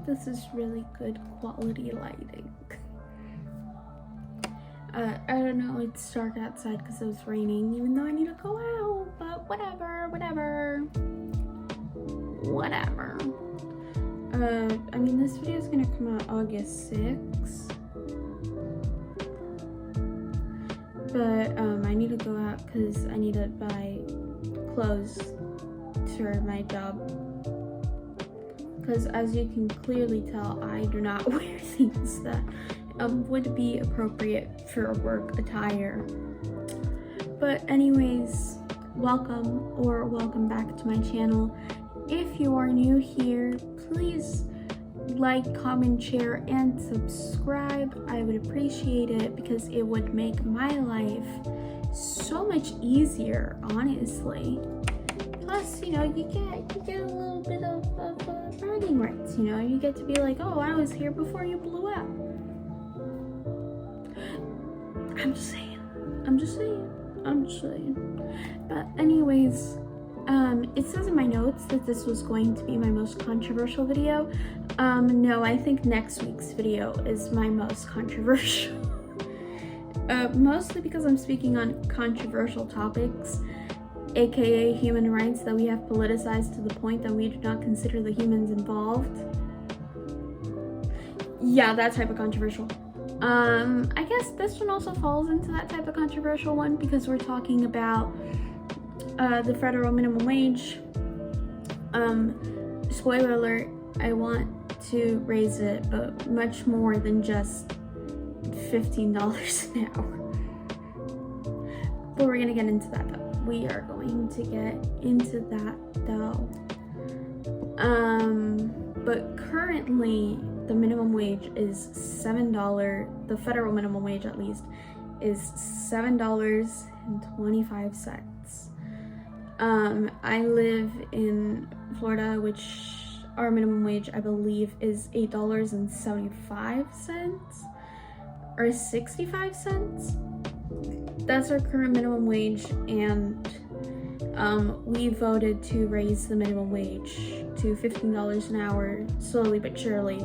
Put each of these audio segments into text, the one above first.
this is really good quality lighting. I don't know, it's dark outside because it was raining, even though I need to go out, but whatever. I mean, this video is gonna come out August 6th, but I need to go out because I need to buy clothes for my job, because as you can clearly tell, I do not wear things that would be appropriate for work attire. But anyways, welcome back to my channel. If you are new here, please like, comment, share, and subscribe. I would appreciate it because it would make my life so much easier, honestly. Plus, you know, you get a little bit of bragging rights, you know? You get to be like, oh, I was here before you blew up. I'm just saying. But anyways, it says in my notes that this was going to be my most controversial video. No, I think next week's video is my most controversial. Mostly because I'm speaking on controversial topics, aka human rights that we have politicized to the point that we do not consider the humans involved. Yeah, that type of controversial. I guess this one also falls into that type of controversial one because we're talking about the federal minimum wage. Spoiler alert, I want to raise it, but much more than just $15 an hour. But we're gonna get into that though. We are going to get into that though. But currently the minimum wage is $7. The federal minimum wage, at least, is $7.25. I live in Florida, which our minimum wage, I believe, is $8.75 or 65 cents. That's our current minimum wage, and we voted to raise the minimum wage to $15 an hour, slowly but surely,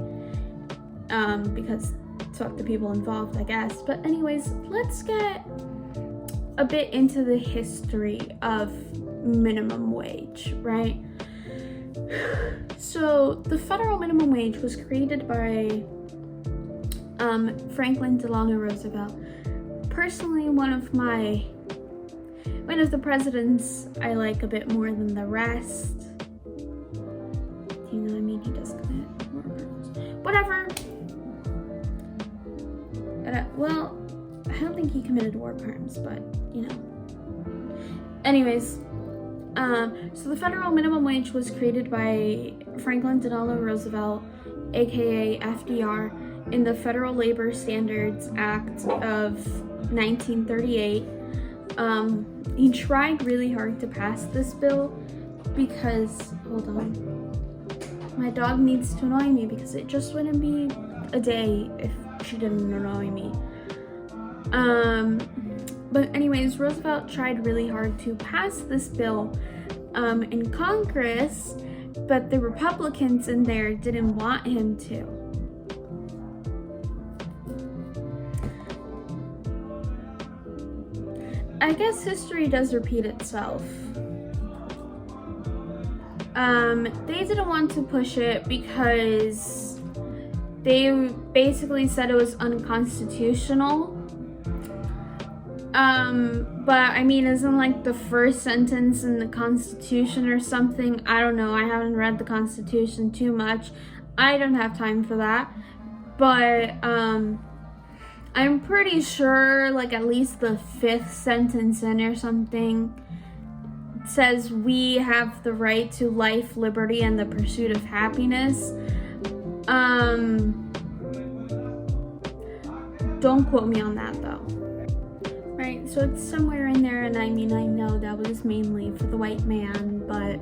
because fuck the people involved, I guess. But anyways, let's get a bit into the history of minimum wage, right? So the federal minimum wage was created by Franklin Delano Roosevelt. Personally, one of the presidents I like a bit more than the rest. You know what I mean? He does commit more crimes. Whatever. Well, I don't think he committed war crimes, but you know. Anyways, so the federal minimum wage was created by Franklin Delano Roosevelt, aka FDR, in the Federal Labor Standards Act of 1938. He tried really hard to pass this bill because, hold on, my dog needs to annoy me because it just wouldn't be a day if she didn't annoy me. But anyways, Roosevelt tried really hard to pass this bill in Congress, but the Republicans in there didn't want him to. I guess history does repeat itself. They didn't want to push it because they basically said it was unconstitutional. But I mean, isn't like the first sentence in the Constitution or something? I don't know. I haven't read the Constitution too much. I don't have time for that. But, I'm pretty sure, like, at least the 5th sentence in or something says we have the right to life, liberty, and the pursuit of happiness. Don't quote me on that, though. Right, so it's somewhere in there, and I mean, I know that was mainly for the white man, but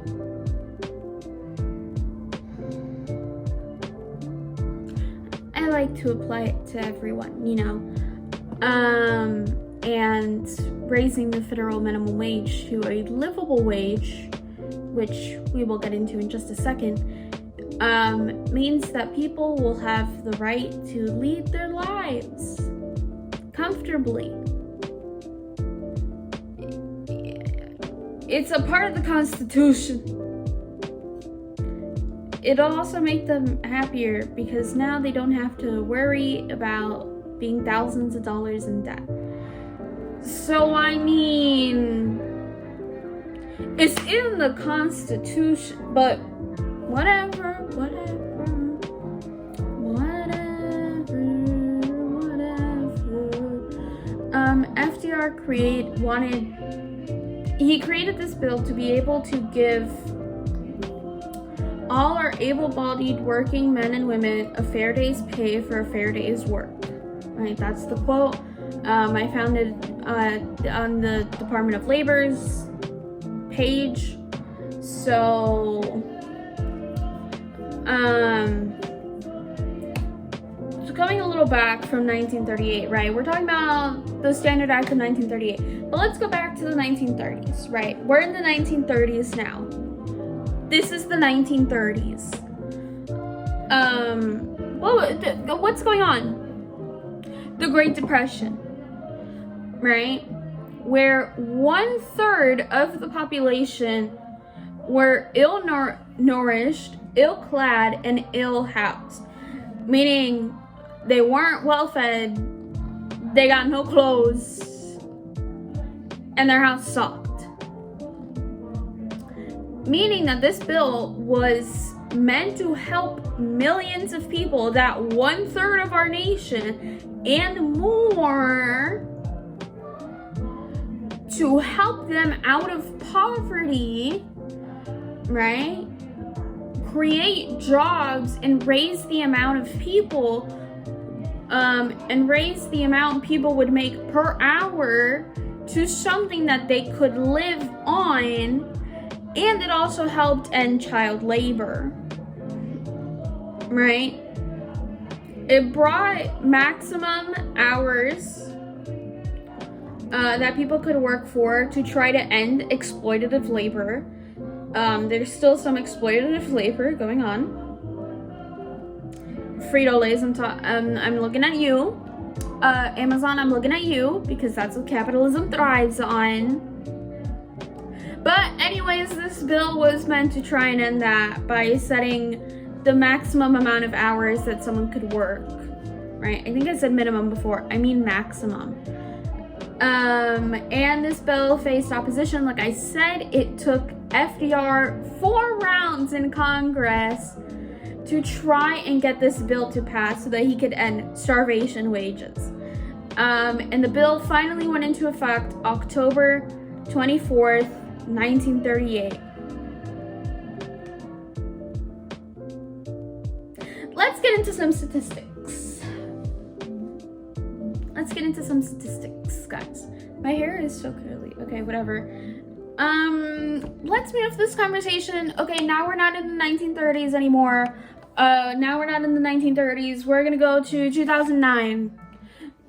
I like to apply it to everyone, you know. And raising the federal minimum wage to a livable wage, which we will get into in just a second, means that people will have the right to lead their lives comfortably. It's a part of the Constitution. It'll also make them happier because now they don't have to worry about being thousands of dollars in debt. So, I mean, it's in the Constitution, but whatever. FDR created this bill to be able to give all our able-bodied working men and women a fair day's pay for a fair day's work. Right, that's the quote. I found it on the Department of Labor's page. So, going a little back from 1938, right? We're talking about the Standard Act of 1938. But let's go back to the 1930s, right? We're in the 1930s now. This is the 1930s. What's going on? The Great Depression, right? Where 1/3 of the population were ill-nourished, ill-clad, and ill-housed. Meaning they weren't well-fed, they got no clothes, and their house sucked. Meaning that this bill was meant to help millions of people, that 1/3 of our nation and more, to help them out of poverty, right? Create jobs and raise the amount of people, people would make per hour to something that they could live on. And it also helped end child labor, right? It brought maximum hours that people could work for to try to end exploitative labor. There's still some exploitative labor going on. Frito-Lay's, I'm looking at you. Amazon, I'm looking at you, because that's what capitalism thrives on. But anyways, this bill was meant to try and end that by setting the maximum amount of hours that someone could work, right? I think I said minimum before, I mean maximum. And this bill faced opposition. Like I said, it took FDR 4 rounds in Congress to try and get this bill to pass so that he could end starvation wages. And the bill finally went into effect October 24th, 1938. Let's get into some statistics. Guys. My hair is so curly. Okay, whatever. Let's move this conversation. Okay, now we're not in the 1930s anymore. Now we're not in the 1930s. We're gonna go to 2009.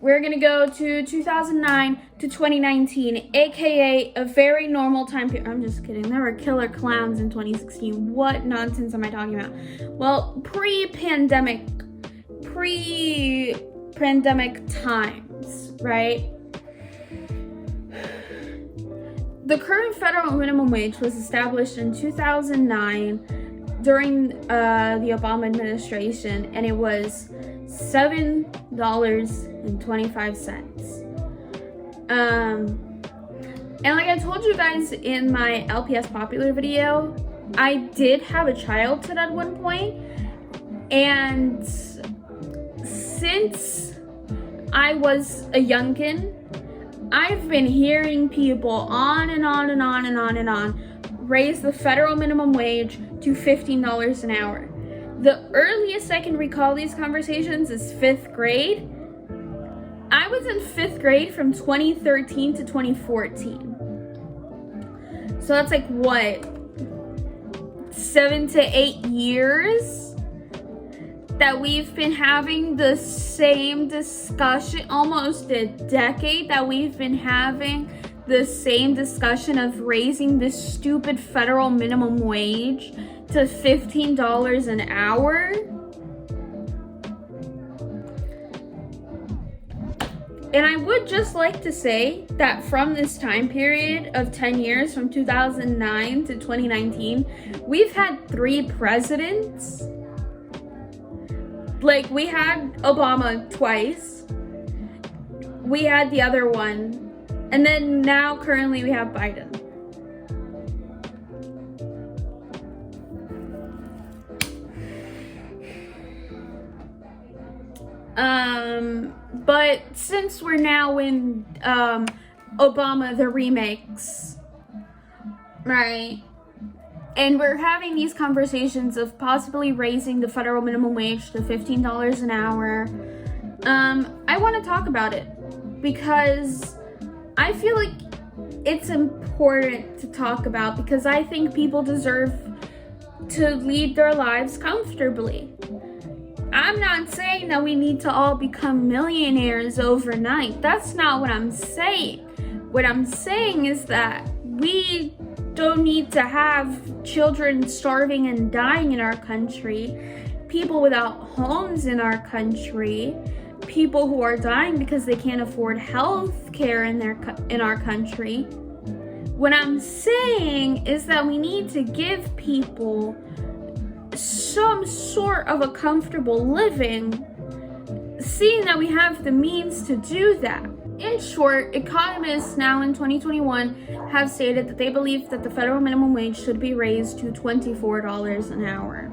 We're gonna go to 2009 to 2019, aka a very normal time period. I'm just kidding. There were killer clowns in 2016. What nonsense am I talking about? Well, pre-pandemic times, right? The current federal minimum wage was established in 2009 during the Obama administration, and it was $7.25. And like I told you guys in my LPS Popular video, I did have a child at one point, and since I was a youngin', I've been hearing people on raise the federal minimum wage to $15 an hour. The earliest I can recall these conversations is 5th grade. I was in 5th grade from 2013 to 2014. So that's like what? 7 to 8 years that we've been having the same discussion, almost a decade that we've been having the same discussion of raising this stupid federal minimum wage to $15 an hour. And I would just like to say that from this time period of 10 years, from 2009 to 2019, we've had 3 presidents. Like, we had Obama twice. We had the other one. And then now, currently, we have Biden. But since we're now in Obama the remix, right, and we're having these conversations of possibly raising the federal minimum wage to $15 an hour, I want to talk about it because I feel like it's important to talk about, because I think people deserve to lead their lives comfortably. I'm not saying that we need to all become millionaires overnight. That's not what I'm saying. What I'm saying is that we don't need to have children starving and dying in our country, people without homes in our country, people who are dying because they can't afford health care in our country. What I'm saying is that we need to give people some sort of a comfortable living, seeing that we have the means to do that. In short, economists now in 2021 have stated that they believe that the federal minimum wage should be raised to $24 an hour.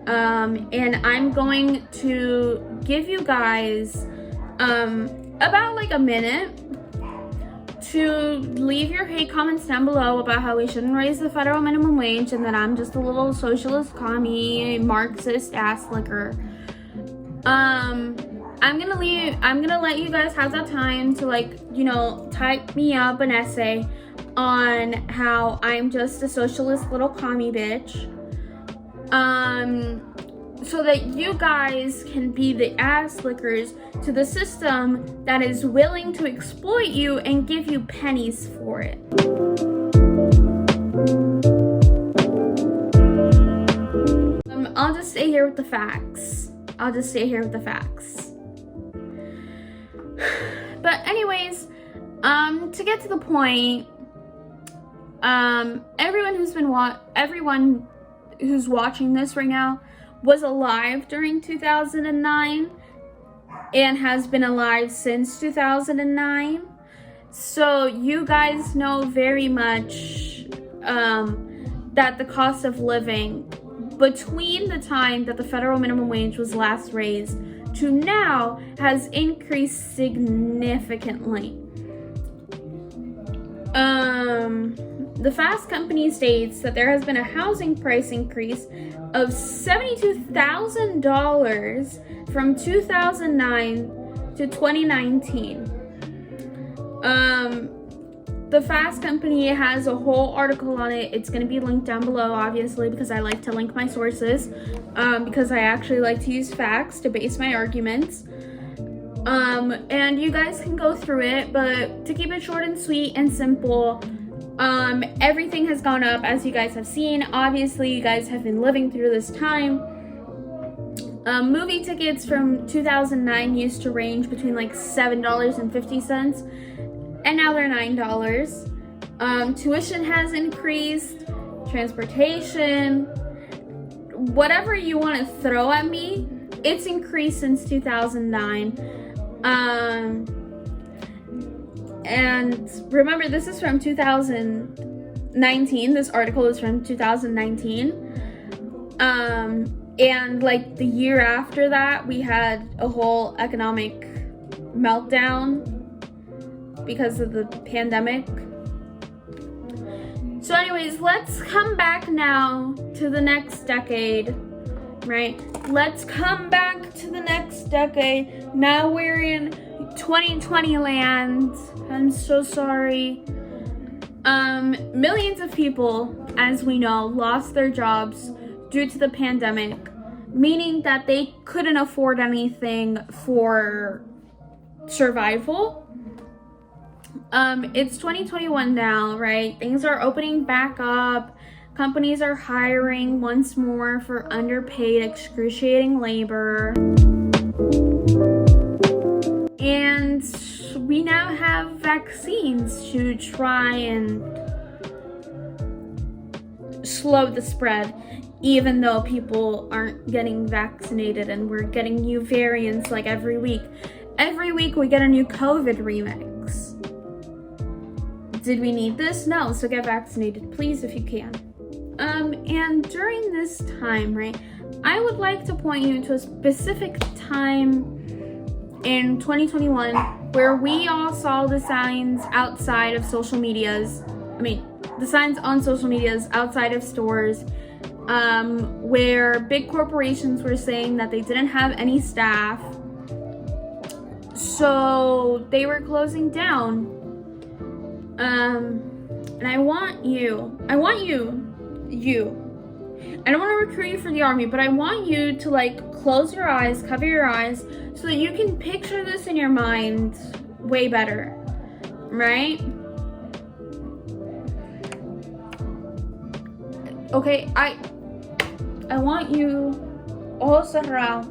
And I'm going to give you guys about like a minute to leave your hate comments down below about how we shouldn't raise the federal minimum wage and that I'm just a little socialist, commie, Marxist ass licker. I'm gonna let you guys have that time to, like, you know, type me up an essay on how I'm just a socialist little commie bitch. So that you guys can be the ass lickers to the system that is willing to exploit you and give you pennies for it. I'll just stay here with the facts. But anyways, to get to the point, everyone who's watching this right now was alive during 2009 and has been alive since 2009. So you guys know very much that the cost of living between the time that the federal minimum wage was last raised to now has increased significantly. The Fast Company states that there has been a housing price increase of $72,000 from 2009 to 2019. The Fast Company has a whole article on it. It's going to be linked down below, obviously, because I like to link my sources, because I actually like to use facts to base my arguments. And you guys can go through it, but to keep it short and sweet and simple, everything has gone up, as you guys have seen. Obviously, you guys have been living through this time. Movie tickets from 2009 used to range between like $7.50, and now they're $9. Tuition has increased, transportation, whatever you want to throw at me, it's increased since 2009. And remember, this is from 2019. This article is from 2019. And like the year after that, we had a whole economic meltdown because of the pandemic. So anyways, let's come back now to the next decade, right? Let's come back to the next decade. Now we're in 2020 land. I'm so sorry. Millions of people, as we know, lost their jobs due to the pandemic, meaning that they couldn't afford anything for survival. It's 2021 now, right? Things are opening back up. Companies are hiring once more for underpaid, excruciating labor. And we now have vaccines to try and slow the spread, even though people aren't getting vaccinated and we're getting new variants like every week. Every week we get a new COVID remix. Did we need this? No, so get vaccinated, please, if you can. And during this time, right, I would like to point you to a specific time in 2021 where we all saw the signs outside of social medias. The signs on social medias outside of stores, where big corporations were saying that they didn't have any staff, so they were closing down. And I want you, I don't want to recruit you for the army, but I want you to like close your eyes, cover your eyes, so that you can picture this in your mind way better, right? Okay, I want you ojos cerrados,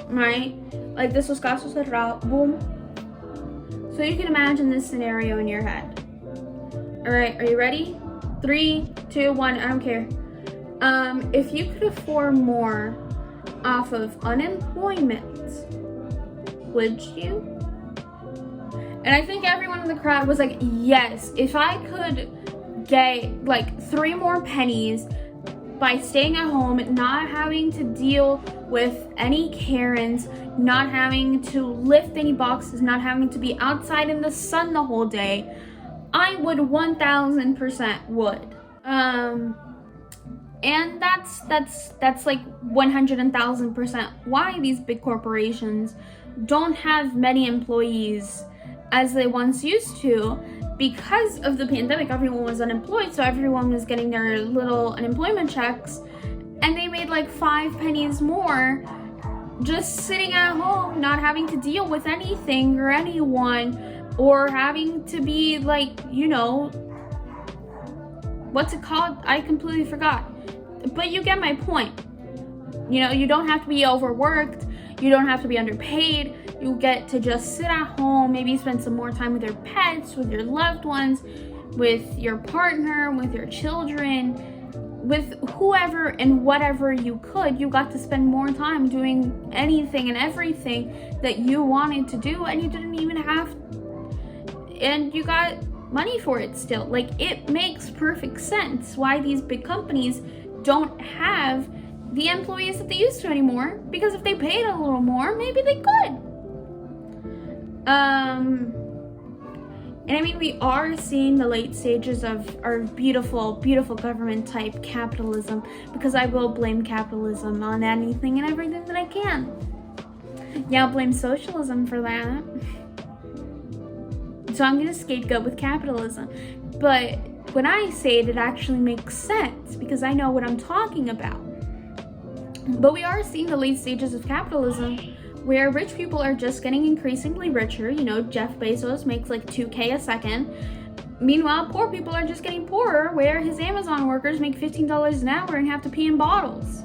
right? Like this was caso cerrado, boom. So you can imagine this scenario in your head. All right, are you ready? 3, 2, 1, I don't care. If you could afford more off of unemployment, would you? And I think everyone in the crowd was like, yes, if I could get like 3 more pennies by staying at home, not having to deal with any Karens, not having to lift any boxes, not having to be outside in the sun the whole day, I would 1000% would. And that's like 110,000% why these big corporations don't have many employees as they once used to. Because of the pandemic, everyone was unemployed, so everyone was getting their little unemployment checks, and they made like 5 pennies more just sitting at home, not having to deal with anything or anyone, or having to be like, what's it called? I completely forgot. But you get my point. You don't have to be overworked, you don't have to be underpaid. You get to just sit at home, maybe spend some more time with your pets, with your loved ones, with your partner, with your children, with whoever and whatever you could. You got to spend more time doing anything and everything that you wanted to do, and you didn't even have, and you got money for it still. Like, it makes perfect sense why these big companies don't have the employees that they used to anymore, because if they paid a little more, maybe they could. And I mean, we are seeing the late stages of our beautiful, beautiful government type capitalism, because I will blame capitalism on anything and everything that I can. Yeah, I'll blame socialism for that. So I'm gonna scapegoat with capitalism. But when I say it, it actually makes sense because I know what I'm talking about. But we are seeing the late stages of capitalism where rich people are just getting increasingly richer. Jeff Bezos makes like $2,000 a second. Meanwhile, poor people are just getting poorer, where his Amazon workers make $15 an hour and have to pee in bottles.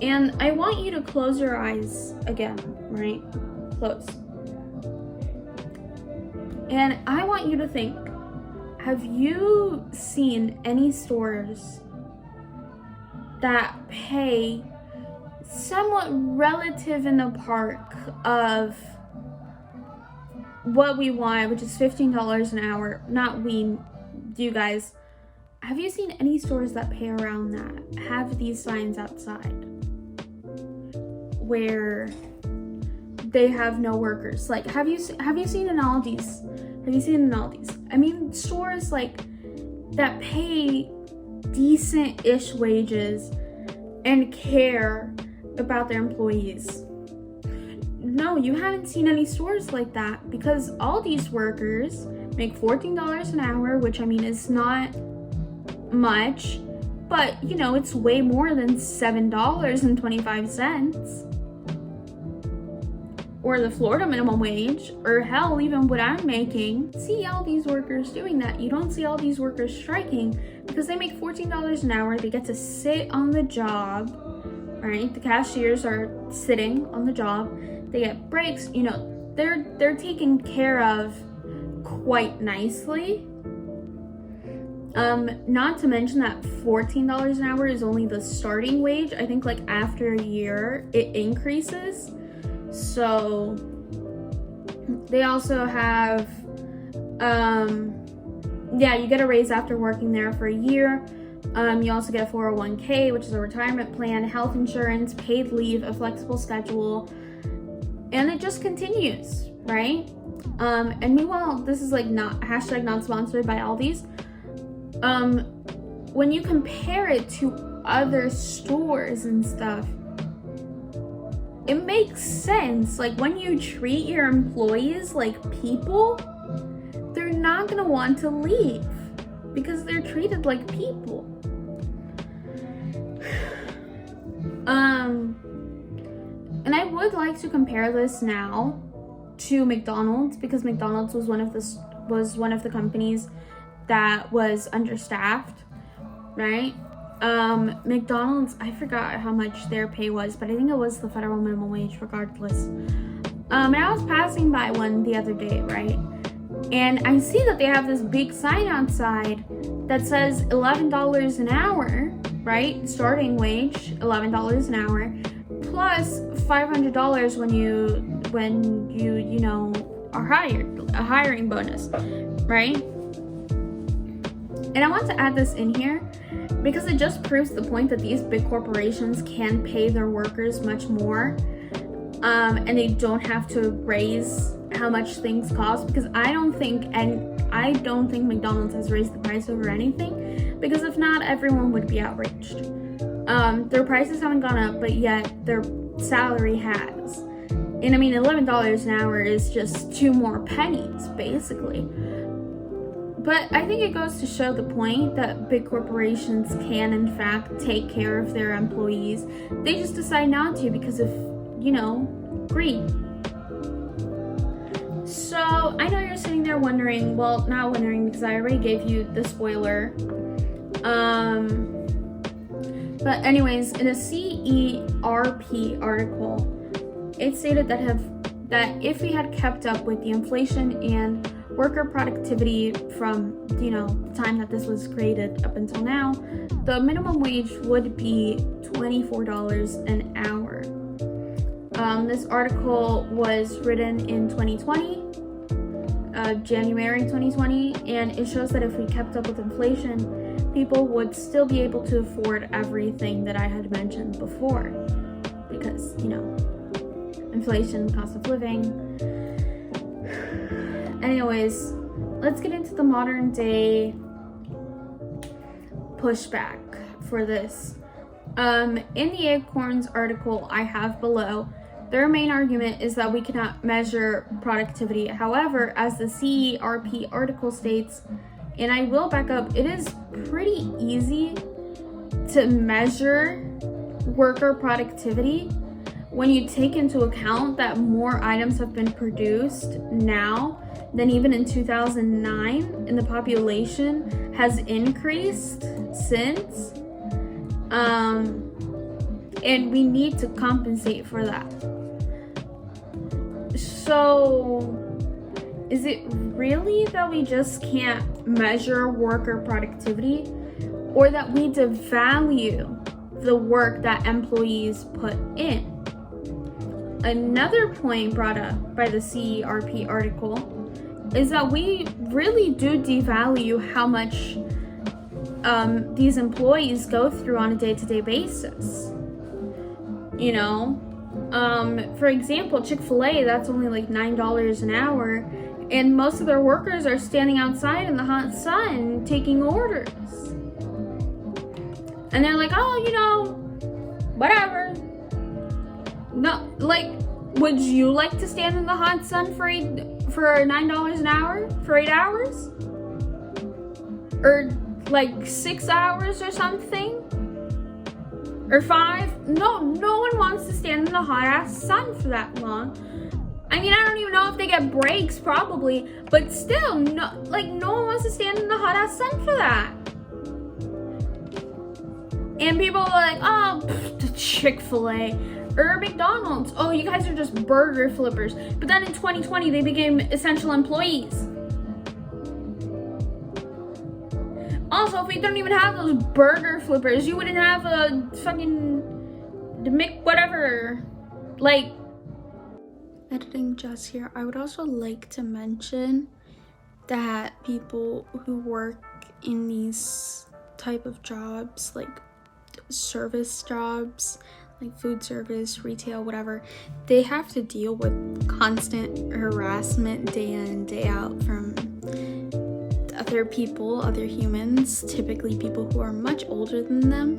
And I want you to close your eyes again, right? Close. And I want you to think, have you seen any stores that pay somewhat relative in the park of what we want, which is $15 an hour? Not we, you guys. Have you seen any stores that pay around that, have these signs outside where they have no workers? Like, have you seen an Aldi's? Have you seen an Aldi's? I mean, stores like that pay decent-ish wages and care about their employees. No, you haven't seen any stores like that, because all these workers make $14 an hour, which I mean is not much, but it's way more than $7.25 or the Florida minimum wage, or hell, even what I'm making. See all these workers doing that. You don't see all these workers striking because they make $14 an hour. They get to sit on the job, right? The cashiers are sitting on the job. They get breaks. You know, they're taken care of quite nicely. Not to mention that $14 an hour is only the starting wage. I think like after a year it increases. So they also have you get a raise after working there for a year. You also get a 401k, which is a retirement plan, health insurance, paid leave, a flexible schedule, and it just continues, right? And meanwhile, this is like not sponsored by Aldi's. When you compare it to other stores and stuff, it makes sense. Like when you treat your employees like people, they're not gonna want to leave because they're treated like people. And I would like to compare this now to McDonald's because McDonald's was one of the companies that was understaffed, right? McDonald's, I forgot how much their pay was, but I think it was the federal minimum wage regardless. And I was passing by one the other day, right? And I see that they have this big sign outside that says $11 an hour, right? Starting wage, $11 an hour, plus $500 when you are hired, a hiring bonus, right? And I want to add this in here because it just proves the point that these big corporations can pay their workers much more, and they don't have to raise how much things cost, because I don't think McDonald's has raised the price over anything, because if not, everyone would be outraged. Their prices haven't gone up, but yet their salary has. And I mean, $11 an hour is just 2 more pennies, basically. But I think it goes to show the point that big corporations can, in fact, take care of their employees. They just decide not to because of, greed. So I know you're sitting there wondering, well, not wondering because I already gave you the spoiler. But anyways, in a CERP article, it stated that if we had kept up with the inflation and worker productivity from, the time that this was created up until now, the minimum wage would be $24 an hour. This article was written in 2020, January 2020, and it shows that if we kept up with inflation, people would still be able to afford everything that I had mentioned before, because, inflation, cost of living. Anyways, let's get into the modern day pushback for this. In the Acorns article I have below, their main argument is that we cannot measure productivity. However, as the CERP article states, and I will back up, it is pretty easy to measure worker productivity when you take into account that more items have been produced now than even in 2009, and the population has increased since. And we need to compensate for that. So, is it really that we just can't measure worker productivity, or that we devalue the work that employees put in? Another point brought up by the CERP article is that we really do devalue how much these employees go through on a day-to-day basis. For example, Chick-fil-A, that's only like $9 an hour, and most of their workers are standing outside in the hot sun taking orders. And they're like, whatever. No, like, would you like to stand in the hot sun for $9 an hour for 8 hours? Or like 6 hours or something? Or 5? No one wants to stand in the hot ass sun for that long. I mean, I don't even know if they get breaks, probably, but still, no one wants to stand in the hot ass sun for that. And people are like, oh, the Chick-fil-A or McDonald's. Oh, you guys are just burger flippers. But then in 2020, they became essential employees. Also, if we don't even have those burger flippers, you wouldn't have a fucking the Mc whatever. Like, editing just here. I would also like to mention that people who work in these type of jobs, like service jobs, like food service, retail, whatever, they have to deal with constant harassment day in and day out from other people, other humans, typically people who are much older than them.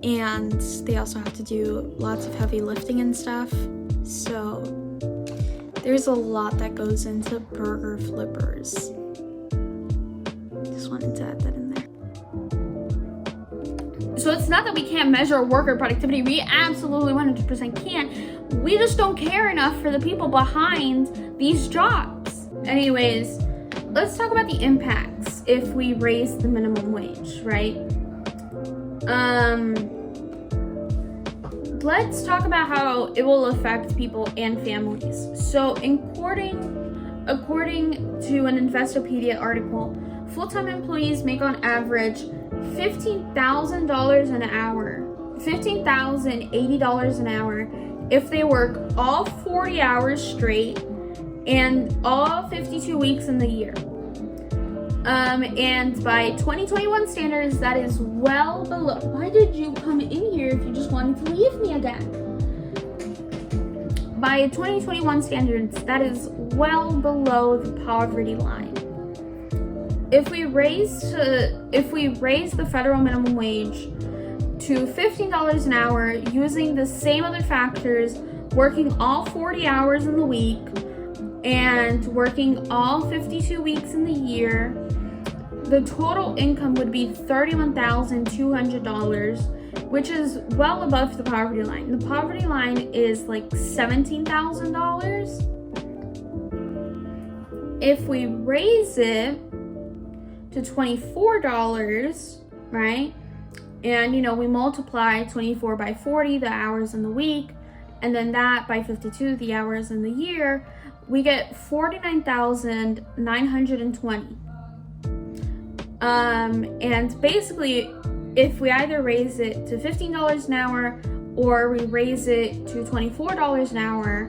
And they also have to do lots of heavy lifting and stuff. So there's a lot that goes into burger flippers. Just wanted to add that in there. So it's not that we can't measure worker productivity. We absolutely 100% can. We just don't care enough for the people behind these jobs. Anyways, let's talk about the impacts if we raise the minimum wage, right? Let's talk about how it will affect people and families. So according to an Investopedia article, full-time employees make on average $15,000 an hour, $15,080 an hour if they work all 40 hours straight and all 52 weeks in the year. And by 2021 standards, that is well below. Why did you come in here if you just wanted to leave me again? By 2021 standards, that is well below the poverty line. If we raise the federal minimum wage to $15 an hour using the same other factors, working all 40 hours in the week and working all 52 weeks in the year, the total income would be $31,200, which is well above the poverty line. The poverty line is like $17,000. If we raise it to $24, right? And we multiply 24 by 40, the hours in the week, and then that by 52, the hours in the year, we get 49,920. And basically, if we either raise it to $15 an hour or we raise it to $24 an hour,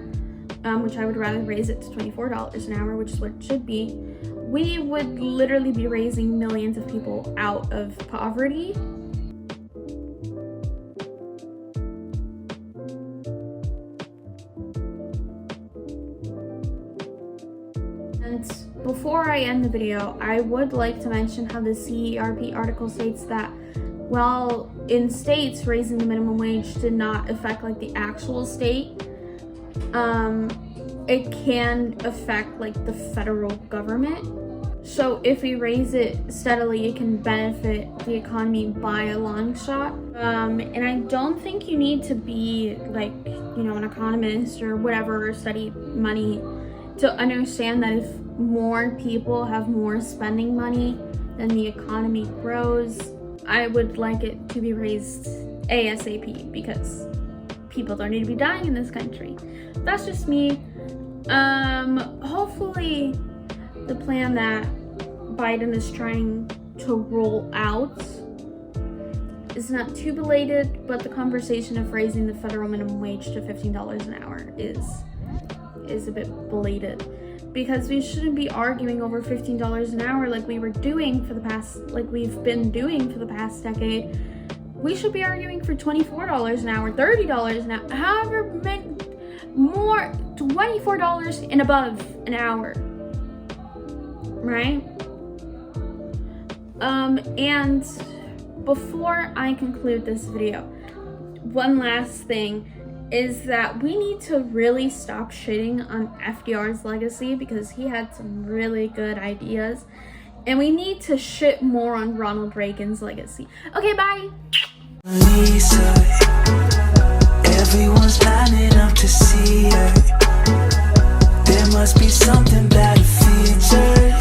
which I would rather raise it to $24 an hour, which is what it should be, we would literally be raising millions of people out of poverty. And before I end the video, I would like to mention how the CERP article states that while in states raising the minimum wage did not affect like the actual state, it can affect like the federal government. So if we raise it steadily, it can benefit the economy by a long shot. And I don't think you need to be like, an economist or whatever, or study money to understand that if more people have more spending money, then the economy grows. I would like it to be raised ASAP because people don't need to be dying in this country. That's just me. Hopefully the plan that Biden is trying to roll out is not too belated, but the conversation of raising the federal minimum wage to $15 an hour is a bit belated, because we shouldn't be arguing over $15 an hour like we've been doing for the past decade. We should be arguing for $24 an hour, $30 an hour, however many more, $24 and above an hour, right? And before I conclude this video, one last thing is that we need to really stop shitting on FDR's legacy, because he had some really good ideas, and we need to shit more on Ronald Reagan's legacy. Okay, bye. Everyone's lining up to see her. There must be something about her features.